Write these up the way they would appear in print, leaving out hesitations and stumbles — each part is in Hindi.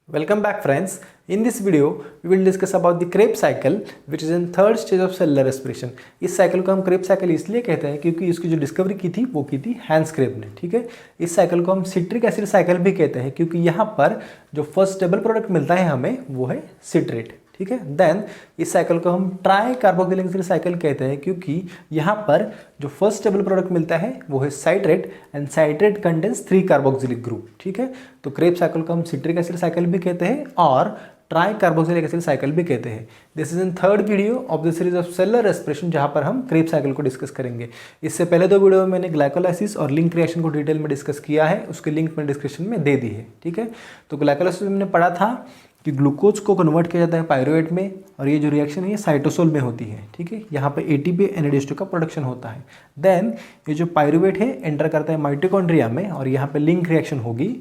Welcome back friends. In this video we will discuss about the Krebs cycle which is in third stage of cellular respiration. इस साइकिल को हम Krebs साइकिल इसलिए कहते हैं क्योंकि इसकी जो डिस्कवरी की थी वो की थी हैंस क्रेब ने। ठीक है, इस साइकिल को हम सिट्रिक एसिड साइकिल भी कहते हैं क्योंकि यहाँ पर जो फर्स्ट स्टेबल प्रोडक्ट मिलता है हमें वो है सिट्रेट। ठीक है, देन इस साइकिल को हम ट्राई कार्बोक्सिलिक एसिड साइकिल कहते हैं क्योंकि यहाँ पर जो फर्स्ट स्टेबल प्रोडक्ट मिलता है वो है citrate and citrate contains 3 carboxylic group. ठीक है, तो क्रेब्स साइकिल को हम सिट्रिक एसिड साइकिल भी कहते हैं और ट्राई कार्बोक्सिलिक एसिड साइकिल भी कहते हैं। This is in third video of the series of cellular respiration जहाँ पर हम क्रेब्स साइकिल को डिस्कस करेंगे। इससे पहले 2 वीडियो में मैंने ग्लाइकोलाइसिस और लिंक रिएक्शन को डिटेल में डिस्कस किया है, उसके लिंक मैंने डिस्क्रिप्शन में दे दी है। ठीक है, तो ग्लाइकोलाइसिस में हमने पढ़ा था कि ग्लूकोज को कन्वर्ट किया जाता है पायरुवेट में और ये जो रिएक्शन है ये साइटोसोल में होती है। ठीक है, यहाँ पे एटीपी NADH2 का प्रोडक्शन होता है। देन ये जो पायरुवेट है एंटर करता है माइटोकॉन्ड्रिया में और यहाँ पे लिंक रिएक्शन होगी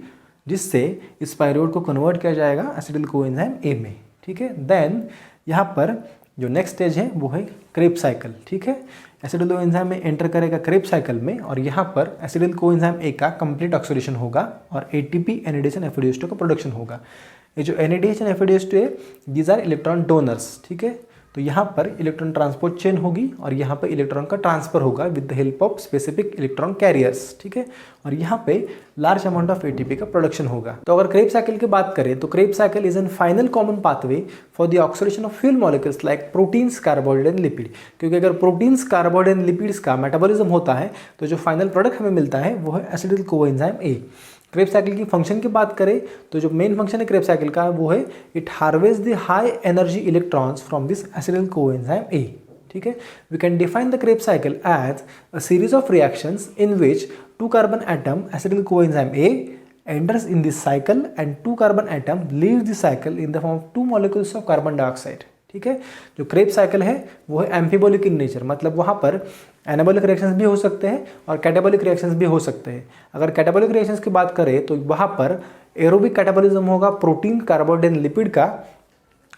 जिससे इस पायरुवेट को कन्वर्ट किया जाएगा एसिटिल कोएंजाइम A में। ठीक है, देन यहाँ पर जो नेक्स्ट स्टेज है वो है क्रेब्स साइकिल। ठीक है, एसिटिल कोएंजाइम में एंटर करेगा क्रेब्स साइकिल में और यहाँ पर एसिटिल कोएंजाइम A का कंप्लीट ऑक्सीडेशन होगा और एटीपी NADH एंड FADH2 का प्रोडक्शन होगा। ये जो NADH एंड FADH2 है दीज आर इलेक्ट्रॉन डोनर्स। ठीक है, तो यहाँ पर इलेक्ट्रॉन ट्रांसपोर्ट चेन होगी और यहाँ पर इलेक्ट्रॉन का ट्रांसफर होगा with the help of specific electron carriers. ठीक है, और यहाँ पे लार्ज अमाउंट ऑफ एटीपी का प्रोडक्शन होगा। तो अगर क्रेब्स साइकिल की बात करें तो Krebs cycle is an final common pathway for the oxidation of fuel molecules like proteins, carbohydrate and lipid. क्योंकि अगर प्रोटीन्स, कार्बोहाइड्रेट एंड लिपिड्स का मेटाबॉलिज्म होता है तो जो फाइनल प्रोडक्ट हमें मिलता है वो है acetyl coenzyme A। Krebs cycle की फंक्शन की बात करें तो जो मेन फंक्शन है क्रेब्स साइकिल का वो है it harvest the high energy electrons from this acetyl coenzyme A। ठीक है, we can define the Krebs cycle as a series of reactions in which 2 carbon atom acetyl coenzyme A enters in this cycle and 2 carbon atom leaves the cycle in the form of 2 molecules of carbon dioxide। ठीक है, जो क्रेब्स साइकिल है वो है एम्फीबोलिक इन नेचर, मतलब वहाँ पर एनाबॉलिक रिएक्शंस भी हो सकते हैं और कैटाबॉलिक रिएक्शंस भी हो सकते हैं। अगर कैटाबॉलिक रिएक्शंस की बात करें तो वहाँ पर एरोबिक कैटाबॉलिज्म होगा प्रोटीन, कार्बोहाइड्रेट एंड लिपिड का,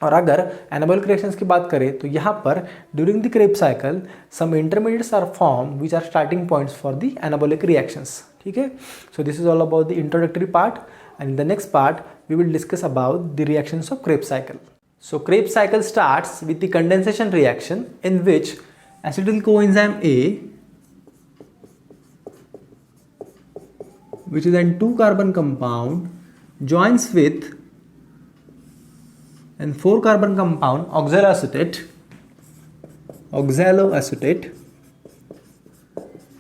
और अगर एनाबॉलिक रिएक्शंस की बात करें तो यहाँ पर during the Krebs cycle some intermediates are form which are starting points for the anabolic reactions. ठीक है, so this is all about the introductory part and in the next part we will discuss about the reactions of Krebs cycle. So Krebs cycle starts with the condensation reaction in which acetyl coenzyme A, which is a 2 carbon compound, joins with an 4 carbon compound oxaloacetate।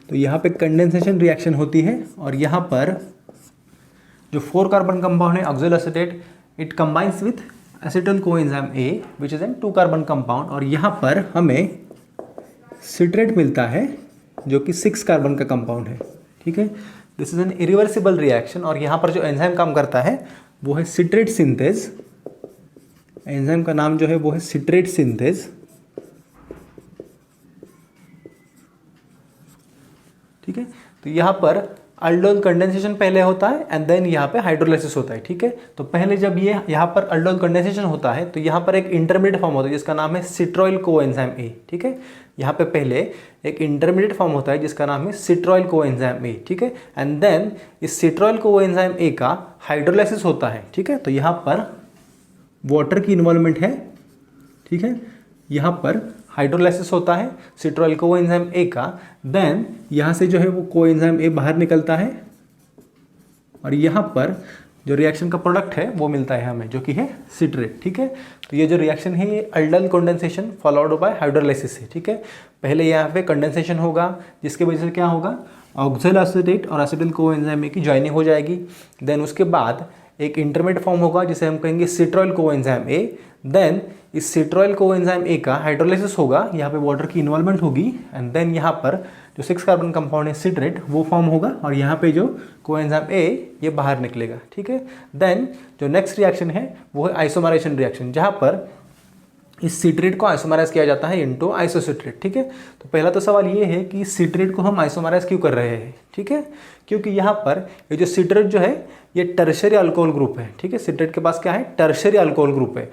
तो यहाँ पे कंडेंसेशन रिएक्शन होती है और यहाँ पर जो 4 कार्बन कंपाउंड है oxaloacetate it combines with acetyl coenzyme A which is an 2 carbon compound और यहाँ पर हमें सिट्रेट मिलता है जो कि 6 कार्बन का कंपाउंड है। ठीक है, this is N irreversible reaction और यहाँ पर जो एंजाइम काम करता है वो है सिट्रेट सिंथेज। एंजाइम का नाम जो है वो है सिट्रेट सिंथेज। ठीक है, तो यहाँ पर अल्डोल कंडेंसेशन पहले होता है एंड देन यहाँ पे हाइड्रोलाइसिस होता है। ठीक है, तो पहले जब ये यहाँ पर अल्डोल कंडेंसेशन होता है तो यहाँ पर एक इंटरमीडिएट फॉर्म होता है जिसका नाम है सिट्रोइल कोएंजाइम A। ठीक है, यहाँ पे पहले एक इंटरमीडिएट फॉर्म होता है जिसका नाम है सिट्रोइल कोएंजाइम A। ठीक है, एंड देन इस सिट्रोइल कोएंजाइम A का हाइड्रोलाइसिस होता है। ठीक है, तो यहाँ पर वाटर की इन्वॉल्वमेंट है। ठीक है, यहाँ पर हाइड्रोलाइसिस होता है सिट्रोइल कोएंजाइम A का, देन यहाँ से जो है वो कोएंजाइम A बाहर निकलता है और यहाँ पर जो रिएक्शन का प्रोडक्ट है वो मिलता है हमें जो कि है सिट्रेट। ठीक है, तो ये जो रिएक्शन है ये aldol condensation followed by hydrolysis है। ठीक है, पहले यहाँ पे कंडेंसेशन होगा जिसकी वजह से क्या होगा ऑक्सलोएसेटेट और एसिटिल कोएंजाइम A की ज्वाइनिंग हो जाएगी। देन उसके बाद एक इंटरमीडिएट फॉर्म होगा जिसे हम कहेंगे सिट्रोइल कोएंजाइम A। देन इस सिट्रोइल कोएंजाइम A का हाइड्रोलाइसिस होगा, यहाँ पे वाटर की इन्वॉल्वमेंट होगी एंड देन यहाँ पर जो 6 कार्बन कंपाउंड है सिट्रेट वो फॉर्म होगा और यहाँ पे जो कोएंजाइम A ये बाहर निकलेगा। ठीक है, देन जो नेक्स्ट रिएक्शन है वो है आइसोमराइजेशन रिएक्शन जहाँ पर इस सिट्रेट को आइसोमराइज किया जाता है इनटू आइसोसिट्रेट। ठीक है, तो पहला तो सवाल ये है कि सिट्रेट को हम आइसोमराइज क्यों कर रहे हैं। ठीक है, क्योंकि यहाँ पर ये जो सिट्रेट जो है ये टर्शियरी अल्कोहल ग्रुप है। ठीक है, सिट्रेट के पास क्या है टर्शियरी अल्कोहल ग्रुप है।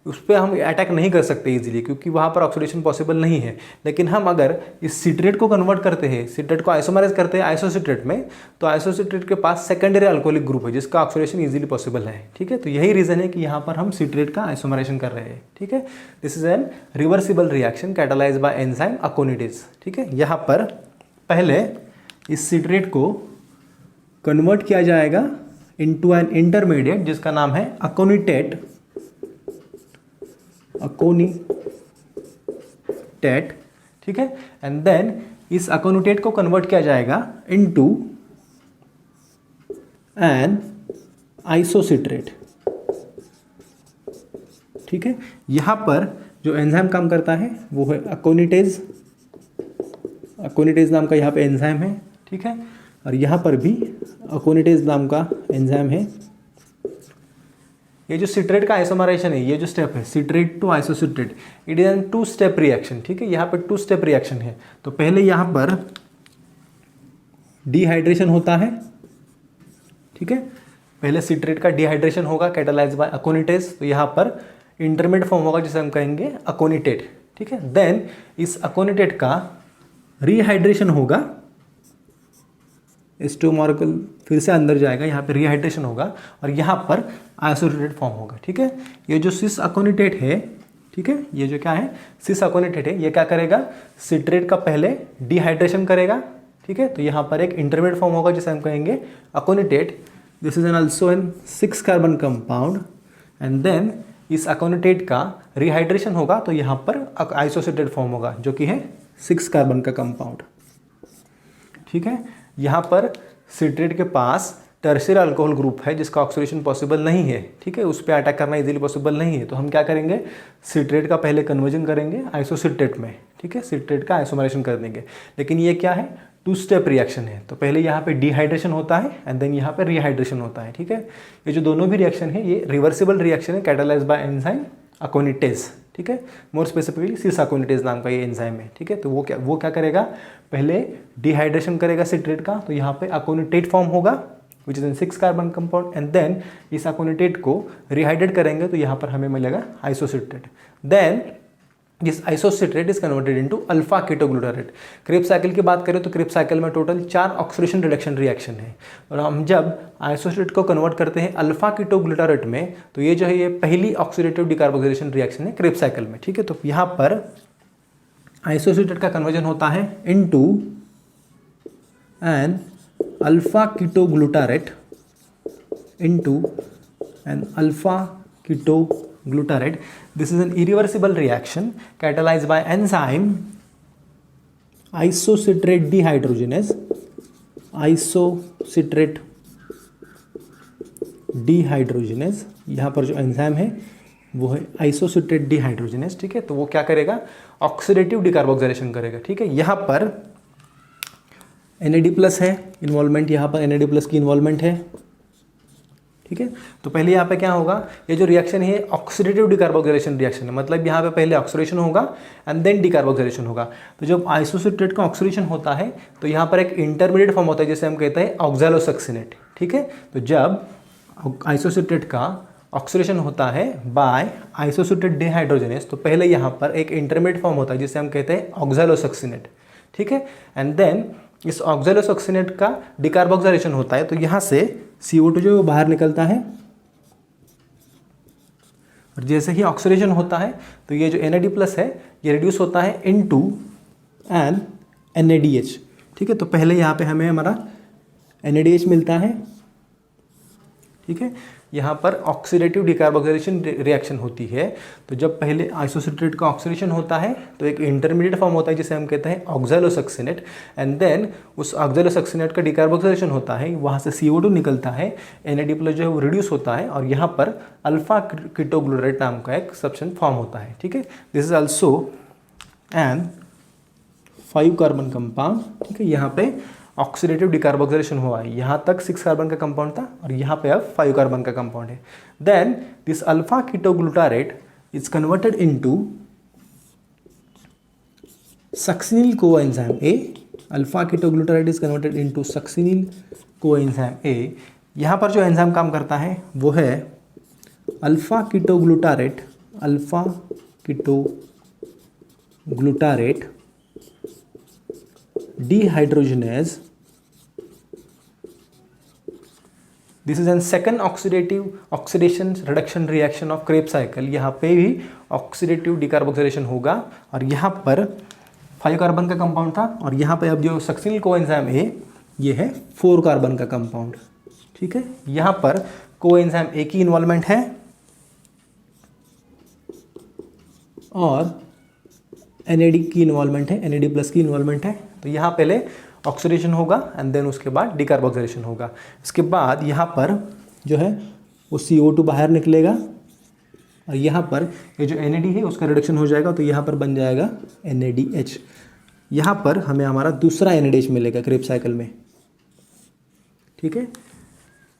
उस पर हम अटैक नहीं कर सकते इजीली, क्योंकि वहाँ पर ऑक्सीडेशन पॉसिबल नहीं है। लेकिन हम अगर इस सिट्रेट को कन्वर्ट करते हैं, सिट्रेट को आइसोमराइज करते हैं आइसोसिट्रेट में, तो आइसोसिट्रेट के पास सेकेंडरी अल्कोहलिक ग्रुप है जिसका ऑक्सीडेशन इजीली पॉसिबल है। ठीक है, तो यही रीज़न है कि यहाँ पर हम सिट्रेट का आइसोमराइजेशन कर रहे हैं। ठीक है, this is an reversible reaction catalysed by enzyme aconitase. ठीक है, यहाँ पर पहले इस सिट्रेट को कन्वर्ट किया जाएगा इनटू एन इंटरमीडिएट जिसका नाम है अकोनिटेट, ठीक है, एंड देन इस अकोनिटेट को कन्वर्ट किया जाएगा इनटू एन आइसोसिट्रेट। ठीक है, यहां पर जो एंजाइम काम करता है वो है अकोनिटेज, अकोनिटेज नाम का यहाँ पे एंजाइम है। ठीक है, और यहाँ पर भी अकोनिटेज नाम का एंजाइम है। ये जो सिट्रेट का आइसोमराइजेशन है, ये जो स्टेप है citrate to isocitrate, it is an 2 step reaction. ठीक है, यहाँ पर 2 स्टेप रिएक्शन है। तो पहले यहाँ पर डिहाइड्रेशन होता है। ठीक है, पहले सिट्रेट का डिहाइड्रेशन होगा कैटालाइज्ड बाय अकोनिटेज, तो यहाँ पर इंटरमीडिएट फॉर्म होगा जिसे हम कहेंगे अकोनिटेट। ठीक है, देन इस अकोनिटेट का रिहाइड्रेशन होगा, H2 मॉलिक्यूल फिर से अंदर जाएगा, यहाँ पे रिहाइड्रेशन होगा और यहाँ पर आइसोसिट्रेट फॉर्म होगा। ठीक है, ये जो सिस अकोनिटेट है, ठीक है, ये जो क्या है सिस अकोनिटेट है, ये क्या करेगा सिट्रेट का पहले डिहाइड्रेशन करेगा। ठीक है, तो यहाँ पर एक इंटरमीडिएट फॉर्म होगा जिसे हम कहेंगे aconitate. This is an also an 6 carbon compound and then इस अकोनिटेट का रिहाइड्रेशन होगा, तो यहाँ पर आइसोसिट्रेट फॉर्म होगा जो कि है 6 कार्बन का कंपाउंड। ठीक है, यहाँ पर सिट्रेट के पास टर्शियरी अल्कोहल ग्रुप है जिसका ऑक्सीडेशन पॉसिबल नहीं है। ठीक है, उस पर अटैक करना इजीली पॉसिबल नहीं है, तो हम क्या करेंगे सिट्रेट का पहले कन्वर्जन करेंगे आइसोसिट्रेट में। ठीक है, सिट्रेट का आइसोमराइजेशन कर देंगे। लेकिन ये क्या है 2 स्टेप रिएक्शन है, तो पहले यहाँ पे डिहाइड्रेशन होता है एंड देन यहाँ पे रिहाइड्रेशन होता है। ठीक है, ये जो दोनों भी रिएक्शन है ये रिवर्सिबल रिएक्शन है कैटालाइज्ड बाय एंजाइम अकोनिटेज। ठीक है, मोर स्पेसिफिकली सिस अकोनिटेज नाम का ये एंजाइम है। ठीक है, तो वो क्या करेगा पहले डिहाइड्रेशन करेगा सिट्रेट का, तो यहाँ पे अकोनिटेट फॉर्म होगा which is an 6 carbon compound and then इस अकोनिटेट को रिहाइड्रेट करेंगे तो यहाँ पर हमें मिलेगा isocitrate. Then this isocitrate is converted into alpha ketoglutarate. Krebs cycle की बात करें तो क्रेब्स साइकिल में टोटल 4 ऑक्सीडेशन रिडक्शन रिएक्शन है और हम जब आइसोसिट्रेट को कन्वर्ट करते हैं अल्फा कीटोग्लूटारेट में तो ये जो है ये पहली ऑक्सीडेटिव डिकार्बोक्सिलेशन रिएक्शन है क्रेब्स साइकिल में। ठीक है, तो यहाँ पर आइसोसिट्रेट का कन्वर्जन होता है into an alpha ketoglutarate into an alpha ketoglutarate. This is an irreversible reaction catalyzed by enzyme isocitrate dehydrogenase, isocitrate dehydrogenase। यहाँ पर जो एंजाइम है वो है आइसोसिट्रेट डिहाइड्रोजिनेज। ठीक है, तो वो क्या करेगा ऑक्सीडेटिव डिकार्बोक्सिलेशन करेगा। ठीक है, यहाँ पर NAD+ है इन्वॉल्वमेंट, यहाँ पर NAD+ की इन्वॉल्वमेंट है। ठीक है, तो पहले यहाँ पे क्या होगा ये जो रिएक्शन है ऑक्सीडेटिव डिकार्बोक्सिलेशन रिएक्शन है, मतलब यहाँ पे पहले ऑक्सीडेशन होगा एंड देन डिकार्बोक्सिलेशन होगा। तो जब आइसोसिट्रेट का ऑक्सीडेशन होता है तो यहाँ पर एक इंटरमीडिएट फॉर्म होता है जिसे हम कहते हैं ऑक्सैलोसक्सिनेट। ठीक है, तो जब आइसोसिट्रेट का ऑक्सीडेशन होता है बाय आइसोसिट्रेट डिहाइड्रोजिनेज तो पहले यहाँ पर एक इंटरमीडिएट फॉर्म होता है जिसे हम कहते हैं ऑक्सैलोसक्सिनेट। ठीक है, एंड देन इस ऑक्सैलोसक्सिनेट का डिकार्बोक्सिलेशन होता है तो यहाँ से CO2 जो बाहर निकलता है और जैसे ही ऑक्सीडेशन होता है तो ये जो NAD+ है ये रिड्यूस होता है इनटू एन NADH। ठीक है, तो पहले यहाँ पे हमें हमारा NADH मिलता है। ठीक है, यहाँ पर ऑक्सीडेटिव डिकार्बोक्सिलेशन रिएक्शन होती है, तो जब पहले आइसोसिट्रेट का ऑक्सीडेशन होता है तो एक इंटरमीडिएट फॉर्म होता है जिसे हम कहते हैं ऑक्सैलोसक्सिनेट एंड देन उस ऑक्सैलोसक्सिनेट का डिकार्बोक्सिलेशन होता है, वहाँ से CO2 निकलता है, NAD+ जो है वो रिड्यूस होता है और यहाँ पर अल्फा कीटोग्लूटारेट नाम का एक सब्सटेंस फॉर्म होता है। ठीक है, this is also an 5 carbon compound. ठीक है, यहाँ पे ऑक्सीडेटिव डिकार्बोक्सिलेशन हुआ है, यहाँ तक 6 कार्बन का कंपाउंड था और यहाँ पे अब 5 कार्बन का कंपाउंड है। Then this alpha ketoglutarate is converted into succinyl coenzyme A। Alpha ketoglutarate is converted into succinyl coenzyme A। यहाँ पर जो एंजाइम काम करता है वो है alpha ketoglutarate alpha ketoglutarate dehydrogenase. This is an second oxidation reduction reaction of Kreb cycle. यहाँ पे भी ऑक्सीडेटिव डिकार्बोक्सिलेशन होगा और यहाँ पर 5 कार्बन का कंपाउंड था और यहाँ पे अब जो सक्सिनिल कोएंजाइम ए ये है 4 कार्बन का कंपाउंड। ठीक है, यहाँ पर कोएंजाइम ए की इन्वॉल्वमेंट है और NAD की इन्वॉल्वमेंट है, NAD प्लस की इन्वॉल्वमेंट है। तो यहाँ पहले ऑक्सीडेशन होगा एंड देन उसके बाद डिकार्बोक्सिलेशन होगा। इसके बाद यहाँ पर जो है वो CO2 बाहर निकलेगा और यहाँ पर ये जो NAD है उसका रिडक्शन हो जाएगा, तो यहाँ पर बन जाएगा NADH। यहाँ पर हमें हमारा दूसरा NADH मिलेगा क्रेब साइकिल में। ठीक है,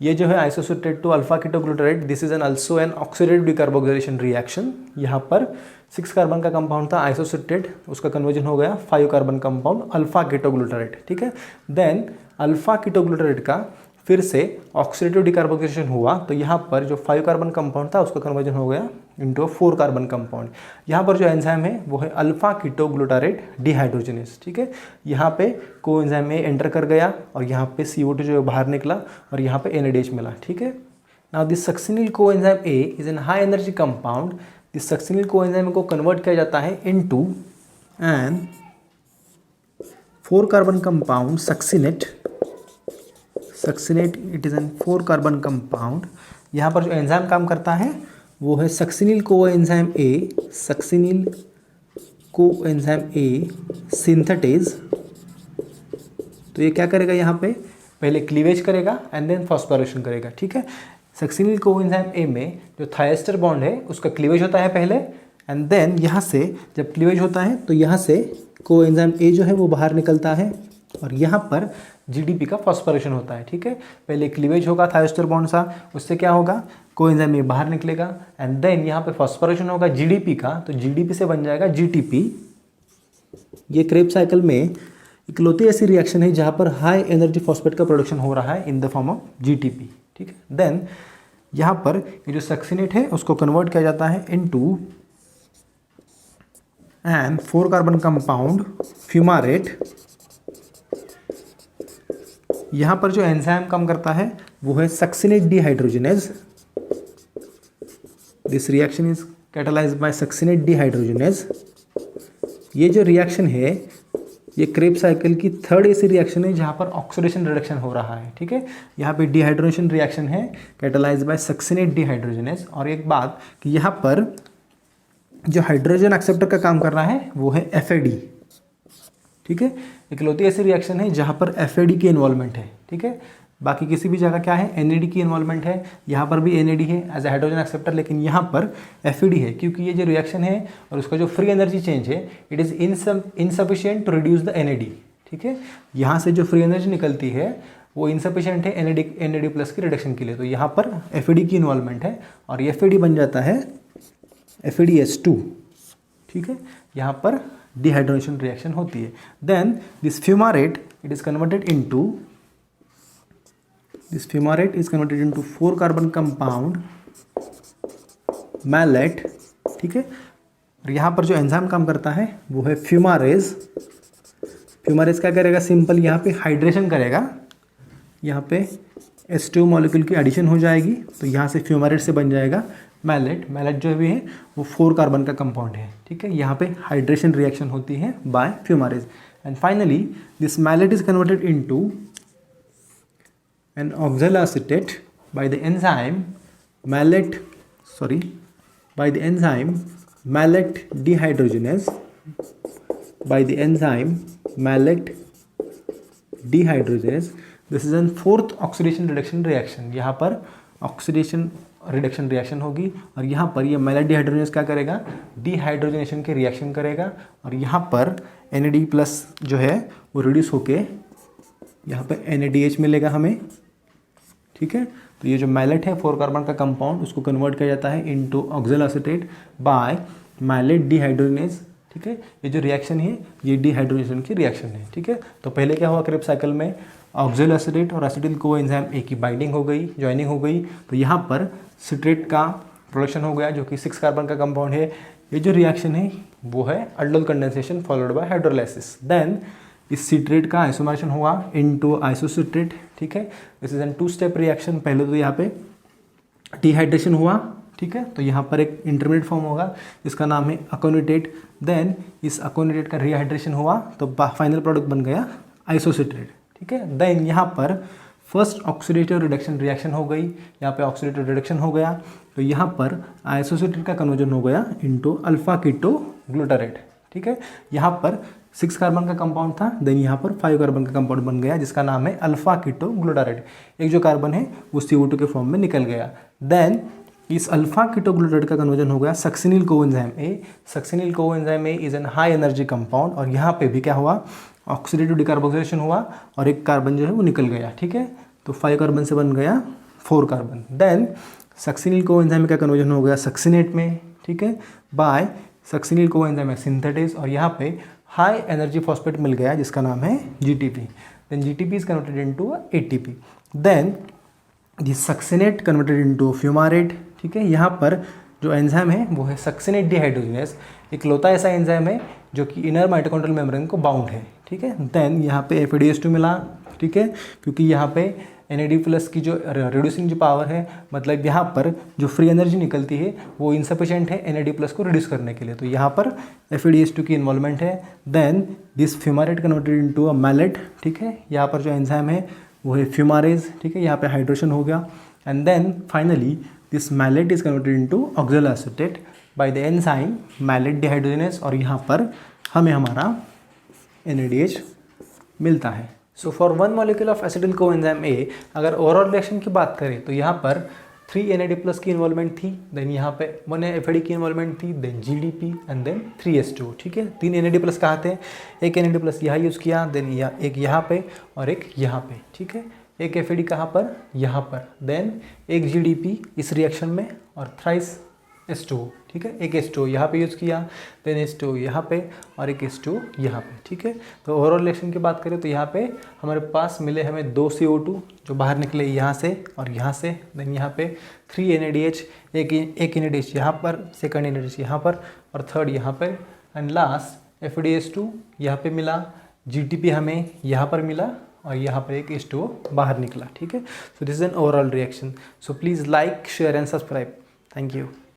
ये जो है isocitrate to alpha ketoglutarate, this is an also an oxidative decarboxylation reaction. यहाँ पर 6 कार्बन का कंपाउंड था आइसोसिट्रेट, उसका कन्वर्जन हो गया 5 कार्बन कंपाउंड अल्फा कीटोग्लूटारेट। ठीक है, देन अल्फा कीटोग्लूटारेट का फिर से ऑक्सीडेटिव डिकार्बोक्सिलेशन हुआ, तो यहाँ पर जो 5 कार्बन कंपाउंड था उसका कन्वर्जन हो गया इंटू 4 कार्बन कंपाउंड। यहाँ पर जो एंजाइम है वो है अल्फा कीटोग्लूटारेट डिहाइड्रोजनेस। ठीक है, यहाँ पे कोएंजाइम ए एंटर कर गया और यहाँ पे CO2 जो है बाहर निकला और यहाँ पे NADH मिला। ठीक है, now this succinyl coenzyme A is an high energy compound. This succinyl coenzyme को कन्वर्ट किया जाता है into an 4 carbon compound succinate, it is an 4 carbon compound. यहाँ पर जो एंजाइम काम करता है वो है succinyl coenzyme A, succinyl coenzyme A synthetase. तो ये क्या करेगा, यहाँ पे पहले क्लीवेज करेगा एंड देन फॉस्फोरेशन करेगा। ठीक है, सक्सिनिल कोएंजाइम ए में जो थायस्टर बॉन्ड है उसका क्लीवेज होता है पहले एंड देन यहाँ से जब क्लीवेज होता है तो यहाँ से कोएंजाइम ए जो है वो बाहर निकलता है और यहाँ पर GDP का फॉस्फोरेशन होता है। ठीक है, पहले क्लीवेज होगा थायस्टर बॉन्ड सा, उससे क्या होगा कोएंजाइम ए बाहर निकलेगा एंड देन यहाँ पे फॉस्फोरेशन होगा GDP का, तो GDP से बन जाएगा GTP। ये क्रेब साइकिल में इकलौती ऐसी रिएक्शन है जहाँ पर हाई एनर्जी फॉस्फेट का प्रोडक्शन हो रहा है in the form of GTP। ठीक है, देन यहाँ पर ये जो सक्सिनेट है उसको कन्वर्ट किया जाता है into an 4 carbon compound fumarate. यहाँ पर जो एंजाइम काम करता है वो है succinate dehydrogenase. This reaction is catalysed by succinate dehydrogenase. ये जो रिएक्शन है ये क्रेब साइकिल की थर्ड ऐसी रिएक्शन है जहाँ पर ऑक्सीडेशन रिडक्शन हो रहा है। ठीक है, यहाँ पे डिहाइड्रेशन रिएक्शन है कैटलाइज्ड बाय सक्सिनेट डिहाइड्रोजनेज। और एक बात कि यहाँ पर जो हाइड्रोजन एक्सेप्टर का काम कर रहा है वो है FAD। ठीक है, इकलौती ऐसी रिएक्शन है जहाँ पर FAD की इन्वॉल्वमेंट है। ठीक है, बाकी किसी भी जगह क्या है NAD की इन्वॉल्वमेंट है, यहाँ पर भी NAD है एज ए हाइड्रोजन एक्सेप्टर, लेकिन यहाँ पर FAD है क्योंकि ये जो रिएक्शन है और उसका जो फ्री एनर्जी चेंज है it is insufficient to reduce the NAD। ठीक है, यहाँ से जो फ्री एनर्जी निकलती है वो इनसफिशिएंट है NAD प्लस की रिडक्शन के लिए, तो यहाँ पर FAD की इन्वॉल्वमेंट है और FAD बन जाता है FADH2। ठीक है, यहाँ पर डिहाइड्रेशन रिएक्शन होती है। Then this fumarate it is converted into 4 carbon compound malate. ठीक है, और यहाँ पर जो एंजाइम काम करता है वो है फ्यूमारेज। फ्यूमारेज क्या करेगा, सिंपल यहाँ पे हाइड्रेशन करेगा, यहाँ पे H2 मॉलिक्यूल की एडिशन हो जाएगी, तो यहाँ से फ्यूमारेट से बन जाएगा मैलेट। मैलेट जो भी है वो 4 कार्बन का कंपाउंड है। ठीक है, यहाँ पे हाइड्रेशन रिएक्शन होती है by fumarase and finally this malate is converted into an oxaloacetate by the enzyme malate dehydrogenase, this is an fourth oxidation reduction reaction। यहाँ पर ऑक्सीडेशन रिडक्शन रिएक्शन होगी और यहाँ पर ये मैलेट डिहाइड्रोजनेस क्या करेगा, डिहाइड्रोजनेशन के रिएक्शन करेगा और यहाँ पर NAD प्लस जो है वो रिड्यूस होके यहाँ पर NADH मिलेगा हमें। ठीक है, तो ये जो मैलेट है 4 कार्बन का कंपाउंड उसको कन्वर्ट किया जाता है इनटू ऑक्सैलोएसीटेट बाय मैलेट डिहाइड्रोजनेज। ठीक है, ये जो रिएक्शन है ये डिहाइड्रोजनेशन की रिएक्शन है। ठीक है, तो पहले क्या हुआ क्रेब साइकिल में, ऑक्सैलोएसीटेट और एसिटिल कोएंजाइम ए की बाइंडिंग हो गई, ज्वाइनिंग हो गई, तो यहाँ पर सिट्रेट का प्रोडक्शन हो गया जो कि 6 कार्बन का कंपाउंड है। ये जो रिएक्शन है वो है aldol condensation followed by hydrolysis. Then इस सिट्रेट का आइसोमरेशन हुआ इनटू आइसोसिट्रेट, ठीक है। This is an 2 step reaction. पहले तो यहाँ पे डिहाइड्रेशन हुआ, ठीक है, तो यहाँ पर एक इंटरमीडिएट फॉर्म होगा जिसका नाम है अकोनिटेट। देन इस अकोनिटेट का रिहाइड्रेशन हुआ तो फाइनल प्रोडक्ट बन गया आइसोसिट्रेट, ठीक है। देन यहाँ पर फर्स्ट ऑक्सीडेटिव रिडक्शन रिएक्शन हो गई, यहाँ पे ऑक्सीडेटिव रिडक्शन हो गया तो यहाँ पर आइसोसिट्रेट का कन्वर्जन हो गया इनटू अल्फा कीटो ग्लूटारेट, ठीक है। यहाँ पर 6 कार्बन का कंपाउंड था, देन यहाँ पर 5 कार्बन का कंपाउंड बन गया जिसका नाम है अल्फा कीटो ग्लूटारेट। एक जो कार्बन है वो CO2 के फॉर्म में निकल गया। देन इस अल्फा कीटो ग्लूटारेट का कन्वर्जन हो गया succinyl coenzyme A. Succinyl coenzyme A is an high energy compound और यहाँ पे भी क्या हुआ, ऑक्सीडेटिव डिकार्बोक्सिलेशन हुआ और एक कार्बन जो है वो निकल गया, ठीक है। तो 5 कार्बन से बन गया 4 कार्बन। देन सक्सिनिल कोएंजाइम का कन्वर्जन हो गया सक्सिनेट में, ठीक है, बाय सक्सिनिल कोएंजाइम सिंथेटिस और यहाँ पे हाई एनर्जी फॉस्फेट मिल गया जिसका नाम है GTP। Then GTP is converted into ATP। Then this succinate converted into fumarate, ठीक है। यहाँ पर जो एंजाइम है वो है सक्सिनेट डिहाइड्रोजिनेस, एक लौता ऐसा एंजाइम है जो कि इनर माइटोकॉन्ड्रियल मेम्ब्रेन को बाउंड है, ठीक है। देन यहाँ पे FADH2 मिला, ठीक है, क्योंकि यहाँ पे NAD+ की जो रिड्यूसिंग जो पावर है, मतलब यहाँ पर जो फ्री एनर्जी निकलती है वो इनसफिशिएंट है NAD+ को रिड्यूस करने के लिए, तो यहाँ पर FADH2 की इन्वॉल्वमेंट है। Then this fumarate converted into a malate, ठीक है, यहाँ पर जो एंजाइम है वो है फ्यूमारेज, ठीक है, यहाँ पे हाइड्रेशन हो गया। And then finally this malate is converted into oxaloacetate by the enzyme malate dehydrogenase और यहाँ पर हमें हमारा NADH मिलता है। So for 1 molecule of acetyl coenzyme A अगर ओवरऑल रिएक्शन की बात करें तो यहाँ पर 3 NAD+ की इन्वॉल्वमेंट थी, देन यहाँ पे 1 FAD की इन्वॉल्वमेंट थी, then GDP and then 3H2, ठीक है। 3 NAD+ कहाँ थे, एक NAD+ यहाँ यूज़ किया, देन एक यहाँ पे और एक यहाँ पे, ठीक है। एक FAD कहाँ पर, यहाँ पर, देन एक GDP इस रिएक्शन में और थ्राइस H2, ठीक है। एक H2 यहाँ पे यूज़ किया, देन H2 यहाँ पे और एक H2 यहाँ पे, ठीक है। तो ओवरऑल रिएक्शन की बात करें तो यहाँ पे हमारे पास मिले हमें 2 CO2 जो बाहर निकले यहाँ से और यहाँ से, देन यहाँ पे 3 NADH, एक NADH यहाँ पर, सेकंड NADH यहाँ पर और थर्ड यहाँ पर, एंड लास्ट FADH2 यहाँ पे मिला, GTP हमें यहाँ पर मिला और यहाँ पर एक H2O बाहर निकला, ठीक है। So this is an overall reaction. So please like, share and subscribe. Thank you.